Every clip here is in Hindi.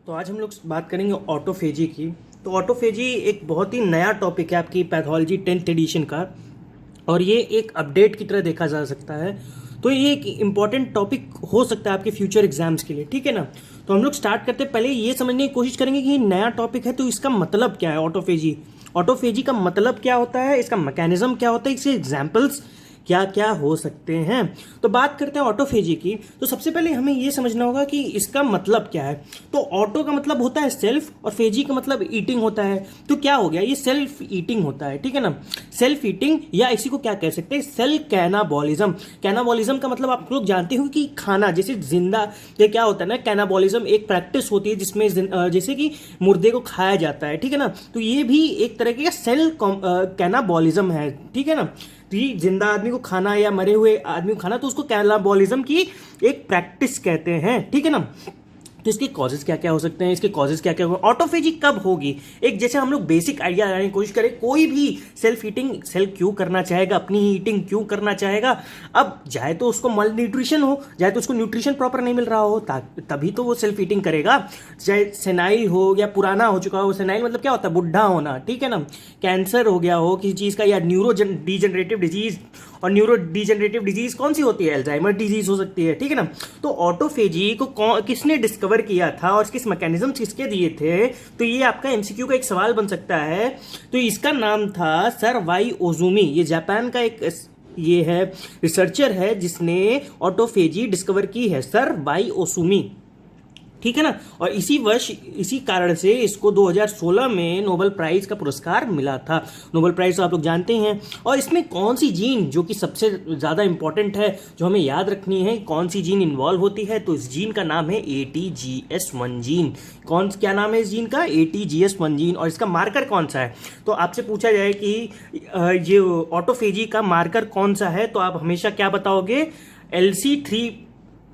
तो आज हम लोग बात करेंगे ऑटोफेजी की। तो ऑटोफेजी एक बहुत ही नया टॉपिक है आपकी पैथोलॉजी 10th एडिशन का, और ये एक अपडेट की तरह देखा जा सकता है। तो ये एक इम्पॉर्टेंट टॉपिक हो सकता है आपके फ्यूचर एग्जाम्स के लिए, ठीक है ना। तो हम लोग स्टार्ट करते पहले ये समझने की कोशिश करेंगे कि ये नया टॉपिक है तो इसका मतलब क्या है। ऑटोफेजी का मतलब क्या होता है, इसका मैकेनिज्म क्या होता है, इसके एग्जाम्पल्स क्या क्या हो सकते हैं। तो बात करते हैं ऑटोफेजी की। तो सबसे पहले हमें यह समझना होगा कि इसका मतलब क्या है। तो ऑटो का मतलब होता है सेल्फ, और फेजी का मतलब ईटिंग होता है। तो क्या हो गया, ये सेल्फ ईटिंग होता है, ठीक है ना। सेल्फ ईटिंग, या इसी को क्या कह सकते हैं, सेल कैनाबॉलिज्म। कैनाबॉलिज्म का मतलब आप लोग जानते हो कि खाना, जैसे जिंदा, ये क्या होता है ना, कैनाबॉलिज्म एक प्रैक्टिस होती है जिसमें जैसे कि मुर्दे को खाया जाता है, ठीक है ना। तो ये भी एक तरह का सेल कैनाबॉलिज्म है, ठीक है ना। तो ये जिंदा आदमी को खाना या मरे हुए आदमी को खाना, तो उसको कैनाबॉलिज्म की एक प्रैक्टिस कहते हैं, ठीक है ना। तो इसके कॉजेज क्या क्या हो सकते हैं, इसके कॉजेज क्या क्या होगा, ऑटोफेजी कब होगी। एक जैसे हम लोग बेसिक आइडिया लगाने की कोशिश करें, कोई भी सेल्फ ईटिंग सेल क्यों करना चाहेगा, अपनी ही ईटिंग क्यों करना चाहेगा। अब चाहे तो उसको मल न्यूट्रिशन हो, चाहे तो उसको न्यूट्रिशन प्रॉपर नहीं मिल रहा हो, तभी तो वो सेल्फ ईटिंग करेगा। चाहे सेनाइल हो या पुराना हो चुका हो, सेनाइल मतलब क्या होता है, बुढ़ा होना, ठीक है ना। कैंसर हो गया हो किसी चीज का, या न्यूरो डिजेनरेटिव डिजीज, और न्यूरो डिजेनरेटिव डिजीज कौन सी होती है, अल्जाइमर डिजीज हो सकती है, ठीक है ना। तो ऑटोफेजी को किसने डिस्कवर किया था और इसके मैकेनिज्म किसके दिए थे, तो ये आपका एमसीक्यू का एक सवाल बन सकता है। तो इसका नाम था सर वाई ओजुमी। ये जापान का एक ये है रिसर्चर है जिसने ऑटोफेजी डिस्कवर की है, सर वाई ओसुमी, ठीक है ना। और इसी कारण से इसको 2016 में नोबेल प्राइज का पुरस्कार मिला था। नोबेल प्राइज तो आप लोग जानते हैं। और इसमें कौन सी जीन जो कि सबसे ज़्यादा इंपॉर्टेंट है, जो हमें याद रखनी है, कौन सी जीन इन्वॉल्व होती है, तो इस जीन का नाम है ATGS1 जीन। क्या नाम है इस जीन का, ATGS1 जीन। और इसका मार्कर कौन सा है, तो आपसे पूछा जाए कि ये ऑटोफेजी का मार्कर कौन सा है, तो आप हमेशा क्या बताओगे, LC3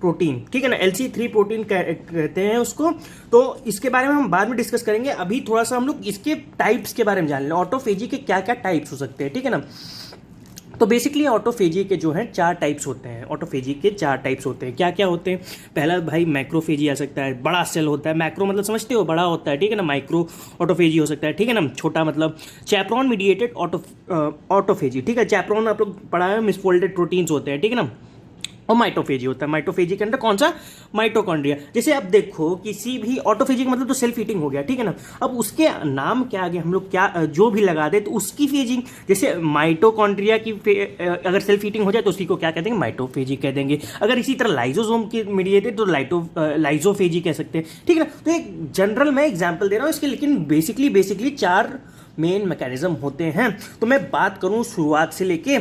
प्रोटीन, ठीक है ना। LC3 प्रोटीन कहते हैं उसको। तो इसके बारे में हम बाद में डिस्कस करेंगे। अभी थोड़ा सा हम लोग इसके टाइप्स के बारे में जान लें, ऑटोफेजी के क्या क्या टाइप्स हो सकते हैं, ठीक है ना। तो बेसिकली ऑटोफेजी के जो हैं 4 टाइप्स होते हैं। ऑटोफेजी के 4 टाइप्स होते हैं, क्या क्या होते हैं। पहला भाई मैक्रोफेजी आ सकता है, बड़ा सेल होता है। मैक्रो मतलब समझते हो, बड़ा होता है, ठीक है ना। माइक्रो ऑटोफेजी हो सकता है, ठीक है ना, छोटा मतलब। चैपरॉन मीडिएटेड ऑटोफेजी, ठीक है। चैपरॉन आप लोग पढ़ा है, मिसफोल्डेड प्रोटीन्स होते हैं, ठीक है ना। और माइटोफेजी होता है। माइटोफेजी के अंदर कौन सा, माइटोकॉन्ड्रिया। जैसे अब देखो किसी भी ऑटोफेजी का मतलब तो सेल्फ ईटिंग हो गया, ठीक है ना। अब उसके नाम के आगे हम लोग क्या जो भी लगा दे तो उसकी फेजिंग, जैसे माइटोकॉन्ड्रिया की अगर सेल्फ ईटिंग हो जाए तो उसी को क्या कह देंगे, माइटोफेजी कह देंगे। अगर इसी तरह लाइजोसोम की मीडिएटेड तो लाइजोफेजी कह सकते हैं, ठीक है ना। तो एक जनरल मैं एग्जाम्पल दे रहा हूँ इसके, लेकिन बेसिकली 4 मेन मैकेनिज्म होते हैं। तो मैं बात करूं शुरुआत से लेके,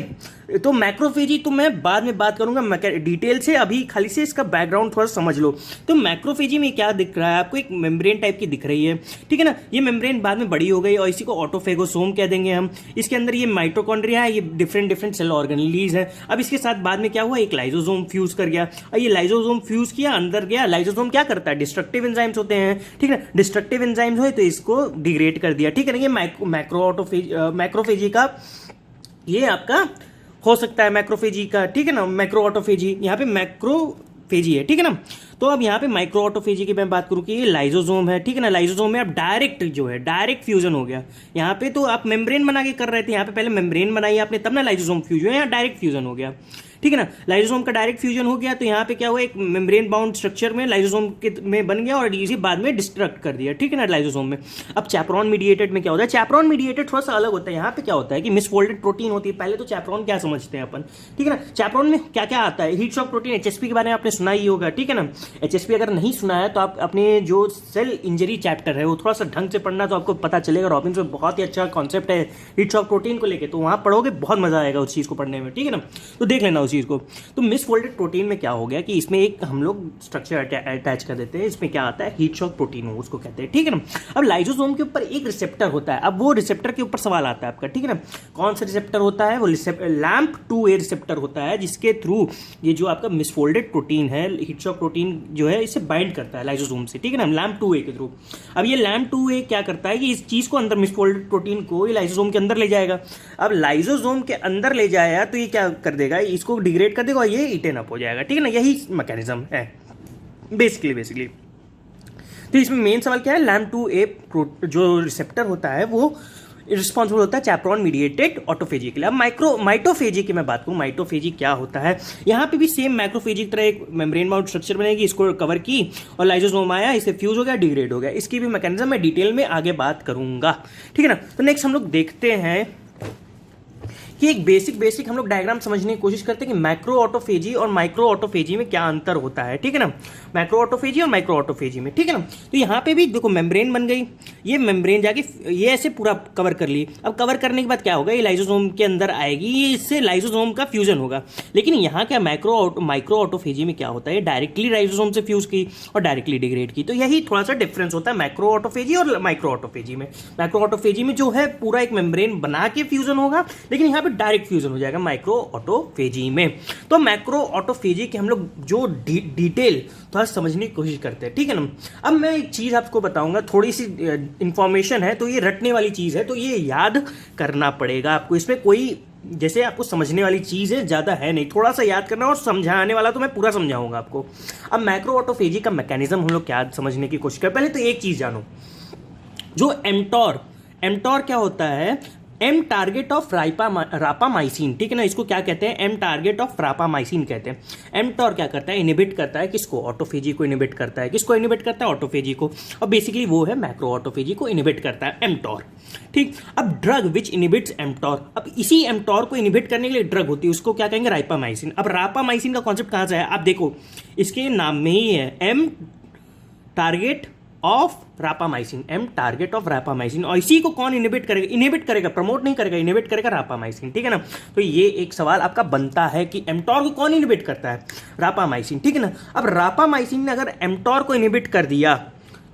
तो मैक्रोफेजी तो मैं बाद में बात करूंगा डिटेल से, अभी खाली से इसका बैकग्राउंड थोड़ा समझ लो। तो मैक्रोफेजी में क्या दिख रहा है आपको, एक मेम्ब्रेन टाइप की दिख रही है, ठीक है ना। ये मेम्ब्रेन बाद में बड़ी हो गई और इसी को ऑटोफेगोसोम कह देंगे हम। इसके अंदर ये माइटोकॉन्ड्रिया है, ये डिफरेंट सेल ऑर्गेनेलीज है। अब इसके साथ बाद में क्या हुआ, एक लाइजोसोम फ्यूज कर गया, और ये लाइजोसोम फ्यूज किया, अंदर गया। लाइजोसोम क्या करता है, डिस्ट्रक्टिव एंजाइम्स होते हैं, ठीक है। डिस्ट्रक्टिव एंजाइम्स हुए तो इसको डिग्रेड कर दिया, ठीक है ना। ये मैक्रोफेजी का ये आपका हो सकता है, मैक्रोफेजी का, ठीक है ना। मैक्रो ऑटोफेजी, यहाँ पे मैक्रोफेजी है, ठीक है ना। तो अब यहाँ पे माइक्रो ऑटोफेजी की मैं बात करूँ कि ये लाइजोसोम है, ठीक है ना। लाइजोसोम में अब डायरेक्ट फ्यूजन हो गया। यहाँ पे तो आप मेम्ब्रेन बना के कर रहे थे, यहाँ पे पहले मेम्ब्रेन बनाई आपने तब ना लाइजोसोम फ्यूजन, यहाँ डायरेक्ट फ्यूजन हो गया, ठीक है ना। लाइजोसोम का डायरेक्ट फ्यूजन हो गया तो यहाँ पे क्या हुआ, एक मेम्ब्रेन बाउंड स्ट्रक्चर में लाइजोसोम के में बन गया और इसी बाद में डिस्ट्रक्ट कर दिया, ठीक है ना, लाइजोसोम में। अब चैपरॉन मीडिएटेड में क्या होता है, चैपरॉन मीडिएटेड थोड़ा सा अलग होता है। यहाँ पे क्या होता है कि मिसफोल्डेड प्रोटीन होती है। पहले तो चैपरॉन क्या समझते हैं अपन, ठीक है ना। चैपरॉन में क्या क्या आता है, हीट शॉक प्रोटीन, HSP के बारे में आपने सुना ही होगा, ठीक है ना। HSP अगर नहीं सुना है तो आप अपने जो सेल इंजरी चैप्टर है वो थोड़ा सा ढंग से पढ़ना, तो आपको पता चलेगा। रॉबिन्स में बहुत ही अच्छा कॉन्सेप्ट है हीट शॉक प्रोटीन को लेके, तो वहाँ पढ़ोगे बहुत मजा आएगा उस चीज़ को पढ़ने में, ठीक है ना। तो देख लेना उस चीज़ को। तो मिसफोल्डेड प्रोटीन में क्या हो गया कि इसमें एक हम लोग स्ट्रक्चर अटैच कर देते हैं, इसमें क्या आता है, हीट शॉक प्रोटीन हो उसको कहते हैं, ठीक है ना। अब लाइजोसोम के ऊपर एक रिसेप्टर होता है, अब वो रिसेप्टर के ऊपर सवाल आता है आपका, ठीक है ना। कौन सा रिसेप्टर होता है, वो LAMP2A रिसेप्टर होता है, जिसके थ्रू ये जो आपका मिसफोल्डेड प्रोटीन है, हीट शॉक प्रोटीन जो है, इसे बाइंड करता है लाइजोसोम से, ठीक है ना, LAMP2A के थ्रू। अब ये LAMP2A क्या करता है कि इस चीज को अंदर, मिसफोल्डेड प्रोटीन को ये लाइजोसोम के अंदर ले जाएगा। अब लाइजोसोम के अंदर ले जाया तो ये क्या कर देगा, इसको डिग्रेड कर देगा और ये ईटेन अप हो जाएगा, ठीक है ना। यही मैकेनिज्म है बेसिकली। तो इसमें मेन सवाल क्या है, LAMP2A जो रिसेप्टर होता है वो रिस्पॉन्सिबल होता है चैपरॉन मीडिएटेड ऑटोफेजी के लिए। अब माइटोफेजी की मैं बात करूँ, माइटोफेजी क्या होता है, यहाँ पे भी सेम मैक्रोफेजी की तरह एक मेम्ब्रेन बाउंड स्ट्रक्चर बनेगी, इसको कवर की और लाइसोसोम आया, इसे फ्यूज हो गया, डिग्रेड हो गया। इसकी भी मैकेनिज्म मैं डिटेल में आगे बात करूंगा, ठीक है ना। तो नेक्स्ट हम लोग देखते हैं कि एक बेसिक हम लोग डायग्राम समझने की कोशिश करते हैं कि मैक्रो ऑटोफेजी और माइक्रो ऑटोफेजी में क्या अंतर होता है, ठीक है ना। मैक्रो ऑटोफेजी और माइक्रो ऑटोफेजी में, ठीक है ना। तो यहाँ पे भी देखो मेम्ब्रेन बन गई, ये मेम्ब्रेन जाके ये ऐसे पूरा कवर कर ली। अब कवर करने के बाद क्या होगा, ये लाइसोसोम के अंदर आएगी, ये इससे लाइसोसोम का फ्यूजन होगा। लेकिन यहाँ क्या माइक्रो ऑटोफेजी में क्या होता है, डायरेक्टली लाइसोसोम से फ्यूज की और डायरेक्टली डिग्रेड की। तो यही थोड़ा सा डिफरेंस होता है मैक्रो ऑटोफेजी और माइक्रो ऑटोफेजी में। मैक्रो ऑटोफेजी में जो है पूरा एक मेम्ब्रेन बना के फ्यूजन होगा, लेकिन यहाँ पे डायरेक्ट फ्यूजन हो जाएगा माइक्रो ऑटोफेजी में। तो मैक्रो ऑटोफेजी के हम लोग जो डिटेल थोड़ा समझने की कोशिश करते हैं, ठीक है ना। अब मैं एक चीज आपको बताऊंगा, थोड़ी सी इंफॉर्मेशन है, तो ये रटने वाली चीज है, तो ये याद करना पड़ेगा आपको। इसमें कोई जैसे आपको समझने वाली चीज है ज्यादा है नहीं, थोड़ा सा याद करना और समझाने वाला तो मैं पूरा समझाऊंगा आपको। अब मैक्रो ऑटोफेजी का मैकेनिज्म हम लोग क्या समझने की कोशिश करें। पहले तो एक चीज जानो, जो एमटॉर क्या होता है, एम टारगेट ऑफ रापामाइसिन, ठीक है ना। इसको क्या कहते हैं, एम टारगेट ऑफ रापामाइसिन कहते हैं। एमटॉर क्या करता है, इनिबिट करता है किसको, ऑटोफेजी को इनिबिट करता है। किसको इनिबिट करता है, ऑटोफेजी को। और बेसिकली वो है मैक्रो ऑटोफेजी को इनिबिट करता है एमटॉर, ठीक। अब ड्रग विच इनिबिट्स एमटॉर, अब इसी एमटॉर को इनिबिट करने के लिए ड्रग होती है, उसको क्या कहेंगे, राइपामाइसिन। अब रापामाइसिन का कॉन्सेप्ट कहां से है, आप देखो इसके नाम में ही है, M target of rapamycin, M target of rapamycin. और इसी को कौन इनिबिट करेगा, प्रमोट नहीं करेगा, इनिबिट करेगा रापामाइसिन, ठीक है ना। तो ये एक सवाल आपका बनता है कि एमटॉर को कौन इनिबिट करता है, रापामाइसिन, ठीक है ना। अब रापामाइसिन ने अगर एमटॉर को इनिबिट कर दिया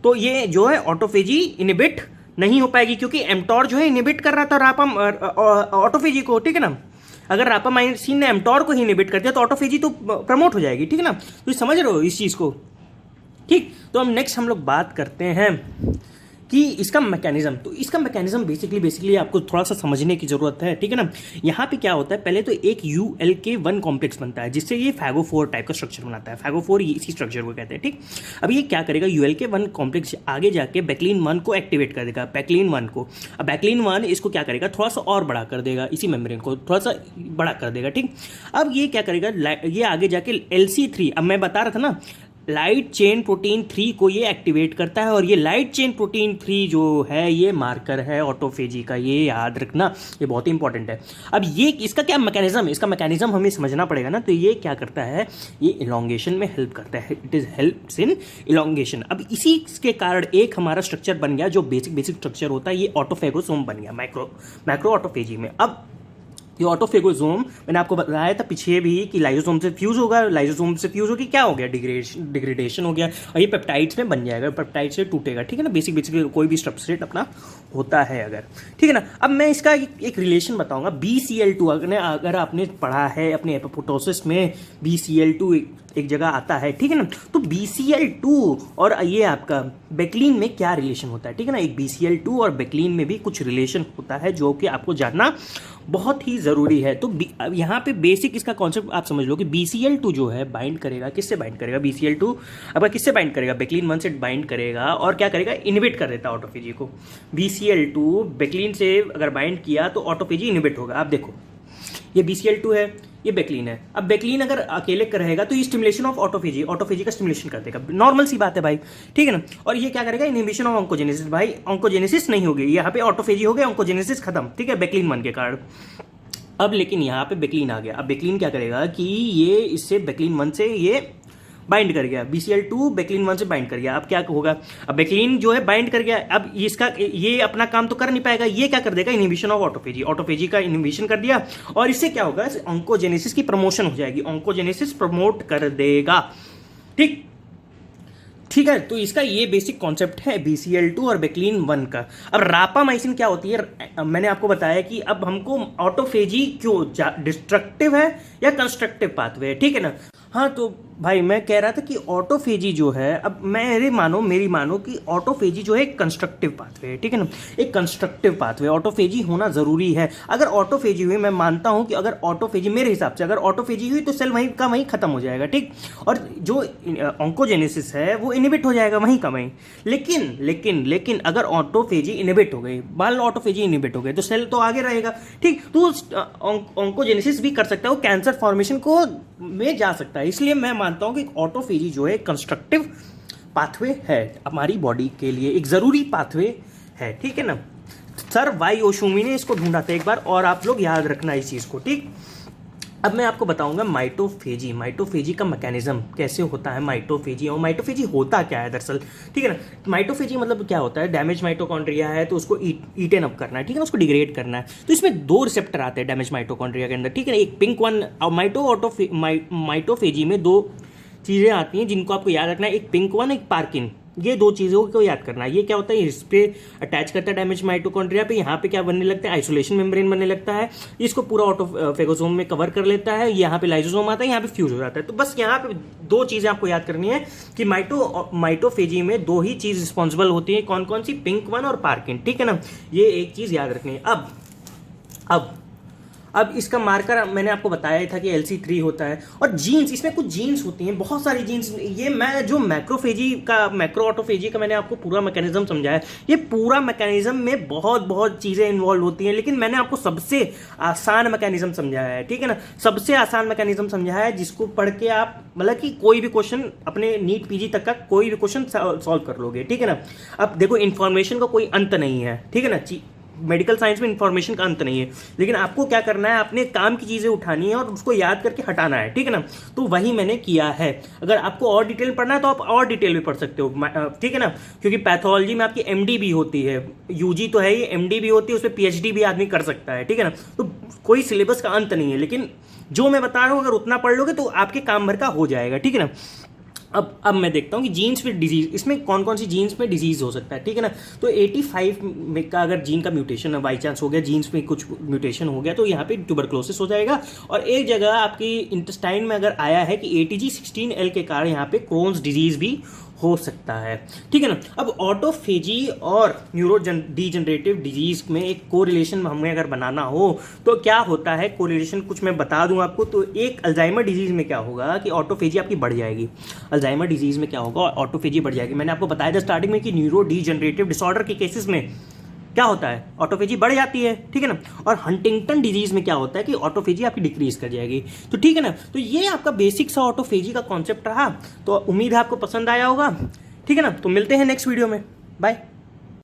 तो ये जो है ऑटोफेजी इनिबिट नहीं हो पाएगी, क्योंकि एमटॉर जो है इनिबिट कर रहा था ऑटोफेजी को, ठीक है ना। अगर रापामाइसिन ने एमटॉर को ही इनिबिट कर दिया तो ऑटोफेजी तो प्रमोट हो जाएगी, ठीक है ना। तो समझ रहे हो इस चीज को, ठीक। तो हम नेक्स्ट हम लोग बात करते हैं कि इसका मैकेनिज्म। तो इसका मैकेनिज्म बेसिकली आपको थोड़ा सा समझने की जरूरत है, ठीक है ना। यहाँ पे क्या होता है, पहले तो एक ULK1 कॉम्प्लेक्स बनता है, जिससे ये फैगो4 टाइप का स्ट्रक्चर बनाता है। फैगो4 इसी स्ट्रक्चर को कहते हैं, ठीक। अब ये क्या करेगा, ULK1 कॉम्प्लेक्स आगे जाके बैक्लीन 1 को एक्टिवेट कर देगा, बैक्लीन 1 को। अब बैक्लीन 1 इसको क्या करेगा, थोड़ा सा और बड़ा कर देगा, इसी मेम्ब्रेन को थोड़ा सा बड़ा कर देगा, ठीक। अब ये क्या करेगा, ये आगे जाके LC3, अब मैं बता रहा था ना, लाइट चेन प्रोटीन 3 को ये एक्टिवेट करता है। और ये लाइट चेन प्रोटीन 3 जो है ये मार्कर है ऑटोफेजी का, ये याद रखना, ये बहुत ही इंपॉर्टेंट है। अब ये इसका क्या मैकेनिज्म है, इसका मैकेनिज्म हमें समझना पड़ेगा ना। तो ये क्या करता है, ये इलॉन्गेशन में हेल्प करता है, it is helps in elongation. अब इसी के कारण एक हमारा स्ट्रक्चर बन गया जो बेसिक स्ट्रक्चर होता है, ये ऑटोफेगोसोम बन गया मैक्रो ऑटोफेजी में। अब ये ऑटोफेगोसोम मैंने आपको बताया था पीछे भी कि लाइसोसोम से फ्यूज होगा, लाइसोसोम से फ्यूज होगी क्या हो गया, डिग्रेडेशन हो गया, और ये पेप्टाइड्स में बन जाएगा, पेप्टाइड से टूटेगा, ठीक है ना। बेसिक कोई भी सबस्ट्रेट अपना होता है अगर, ठीक है ना। अब मैं इसका एक रिलेशन बताऊंगा, BCl2, अगर आपने पढ़ा है अपने एपोप्टोसिस में, BCl2 एक जगह आता है, ठीक है ना। तो BCl2 और ये आपका बेक्लीन में क्या रिलेशन होता है, ठीक है ना। एक BCl2 और बेक्लीन में भी कुछ रिलेशन होता है जो कि आपको जानना बहुत ही जरूरी है। तो यहाँ पे बेसिक इसका कॉन्सेप्ट आप समझ लो कि BCl2 जो है बाइंड करेगा, किससे बाइंड करेगा, BCl2 अब किससे बाइंड करेगा, बेक्लीन 1 से बाइंड करेगा, और क्या करेगा, इनिबिट कर देता है ऑटोफेजी को। BCl2 बेक्लीन से अगर बाइंड किया तो ऑटोफेजी इनिबिट होगा। आप देखो ये BCl2 है, ये बेक्लीन है। अब बेक्लीन अगर अकेले रहेगा तो ये स्टिमुलेशन ऑफ ऑटोफेजी का स्टिमुलेशन कर देगा, नॉर्मल सी बात है भाई, ठीक है ना। और ये क्या करेगा, इनहिबिशन ऑफ ऑन्कोजेनेसिस, भाई ऑन्कोजेनेसिस नहीं होगी, यहाँ पे ऑटोफेजी हो गया, ऑन्कोजेनेसिस खत्म, ठीक है, बेक्लीन 1 के कारण। अब लेकिन यहाँ पे बेक्लीन आ गया, अब बेक्लीन क्या करेगा कि ये इससे बेक्लीन 1 से ये बाइंड कर गया, BCl2 बेक्लीन 1 से बाइंड कर गया। अब क्या होगा, अब बेक्लीन जो है बाइंड कर गया, अब इसका ये अपना काम तो कर नहीं पाएगा, ये क्या कर देगा, इनहिबिशन ऑफ ऑटोफेजी का इनहिबिशन कर दिया, और इससे क्या होगा, ऑन्कोजेनेसिस की प्रमोशन हो जाएगी, ऑन्कोजेनेसिस प्रमोट कर देगा, ठीक है। तो इसका ये बेसिक कॉन्सेप्ट है BCl2 और बेक्लीन 1 का। अब रापामाइसिन क्या होती है, मैंने आपको बताया कि अब हमको ऑटोफेजी क्यों डिस्ट्रक्टिव है या कंस्ट्रक्टिव पाथवे है, ठीक है ना। हाँ तो भाई मैं कह रहा था कि ऑटोफेजी जो है, अब मेरी मानो कि ऑटोफेजी जो है एक कंस्ट्रक्टिव पाथवे है, ठीक है ना, एक कंस्ट्रक्टिव पाथवे, ऑटोफेजी होना ज़रूरी है। अगर ऑटोफेजी हुई, मैं मानता हूँ कि अगर ऑटोफेजी, मेरे हिसाब से अगर ऑटोफेजी हुई तो सेल वहीं का वहीं खत्म हो जाएगा, ठीक, और जो ऑन्कोजेनेसिस है वो इनिबिट हो जाएगा वहीं का वहीं। लेकिन अगर ऑटोफेजी इनिबिट हो गई, मान लो ऑटोफेजी इनिबिट हो गई, तो सेल तो आगे रहेगा, ठीक, तो ऑन्कोजेनेसिस भी कर सकता है, वो कैंसर फॉर्मेशन को में जा सकता है। इसलिए मैं मानता हूं कि ऑटोफेजी जो है कंस्ट्रक्टिव पाथवे है, हमारी बॉडी के लिए एक जरूरी पाथवे है, ठीक है ना। सर वाई ओशुमी ने इसको ढूंढा था एक बार, और आप लोग याद रखना इस चीज को, ठीक। अब मैं आपको बताऊंगा माइटोफेजी का मैकेनिज्म कैसे होता है, माइटोफेजी, और माइटोफेजी होता क्या है दरअसल, ठीक है ना। माइटोफेजी मतलब क्या होता है, डैमेज माइटोकॉन्ड्रिया है तो उसको ईटन अप करना है, ठीक है ना, उसको डिग्रेड करना है। तो इसमें दो रिसेप्टर आते हैं डैमेज माइटोकॉन्ड्रिया के अंदर, ठीक है ना, एक पिंक वन, और माइटोफेजी में दो चीज़ें आती हैं जिनको आपको याद रखना है, एक पिंक वन, एक पार्किन, ये दो चीज़ों को याद करना है। ये क्या होता है, इस पे अटैच करता है डैमेज माइटोकॉन्ड्रिया पे, यहाँ पे क्या बनने लगता है, आइसोलेशन मेम्ब्रेन बनने लगता है, इसको पूरा ऑटोफेगोसोम में कवर कर लेता है, यहाँ पे लाइसोसोम आता है, यहाँ पे फ्यूज हो जाता है। तो बस यहाँ पे दो चीज़ें आपको याद करनी है कि माइटोफेजी में दो ही चीज़ रिस्पॉन्सिबल होती है, कौन कौन सी, पिंक वन और पार्किन, ठीक है ना, ये एक चीज़ याद रखनी है। अब इसका मार्कर मैंने आपको बताया था कि LC3 होता है, और जीन्स, इसमें कुछ जीन्स होती हैं, बहुत सारी जीन्स। ये मैं जो मैक्रो ऑटोफेजी का मैंने आपको पूरा मैकेनिज्म समझाया, ये पूरा मैकेनिज्म में बहुत चीज़ें इन्वॉल्व होती हैं, लेकिन मैंने आपको सबसे आसान मैकेनिज्म समझाया है, ठीक है ना, सबसे आसान मैकेनिज्म समझाया है जिसको पढ़ के आप मतलब कि कोई भी क्वेश्चन अपने नीट PG तक का कोई भी क्वेश्चन सॉल्व कर लोगे, ठीक है ना। अब देखो, इन्फॉर्मेशन का कोई अंत नहीं है, ठीक है ना, मेडिकल साइंस में इंफॉर्मेशन का अंत नहीं है, लेकिन आपको क्या करना है, अपने काम की चीजें उठानी है और उसको याद करके हटाना है, ठीक है ना। तो वही मैंने किया है। अगर आपको और डिटेल पढ़ना है तो आप और डिटेल में पढ़ सकते हो, ठीक है ना, क्योंकि पैथोलॉजी में आपकी MD भी होती है, UG तो है ही, MD भी होती है, उसमें PhD भी आदमी कर सकता है, ठीक है ना। तो कोई सिलेबस का अंत नहीं है, लेकिन जो मैं बता रहा हूं अगर उतना पढ़ लोगे तो आपके काम भर का हो जाएगा, ठीक है ना। अब मैं देखता हूँ कि जीन्स में डिजीज, इसमें कौन कौन सी जीन्स में डिजीज हो सकता है, ठीक है ना। तो 85 में का अगर जीन का म्यूटेशन बाई चांस हो गया, जीन्स में कुछ म्यूटेशन हो गया, तो यहाँ पे ट्यूबरक्लोसिस हो जाएगा। और एक जगह आपकी इंटेस्टाइन में अगर आया है कि ATG16L के कारण यहाँ पे क्रोन्स डिजीज भी हो सकता है, ठीक है ना। अब ऑटोफेजी और न्यूरो डीजनरेटिव डिजीज में एक कोरिलेशन हमें अगर बनाना हो तो क्या होता है, कोरिलेशन कुछ मैं बता दूं आपको। तो एक अल्जाइमर डिजीज में क्या होगा कि ऑटोफेजी आपकी बढ़ जाएगी, अल्जाइमर डिजीज में क्या होगा, ऑटोफेजी बढ़ जाएगी। मैंने आपको बताया था स्टार्टिंग में कि न्यूरो डीजनरेटिव डिसऑर्डर के केसेस में क्या होता है, ऑटोफेजी बढ़ जाती है, ठीक है ना। और हंटिंगटन डिजीज में क्या होता है कि ऑटोफेजी आपकी डिक्रीज कर जाएगी, तो ठीक है ना। तो ये आपका बेसिक सा ऑटोफेजी का कॉन्सेप्ट रहा, तो उम्मीद है आपको पसंद आया होगा, ठीक है ना। तो मिलते हैं नेक्स्ट वीडियो में, बाय।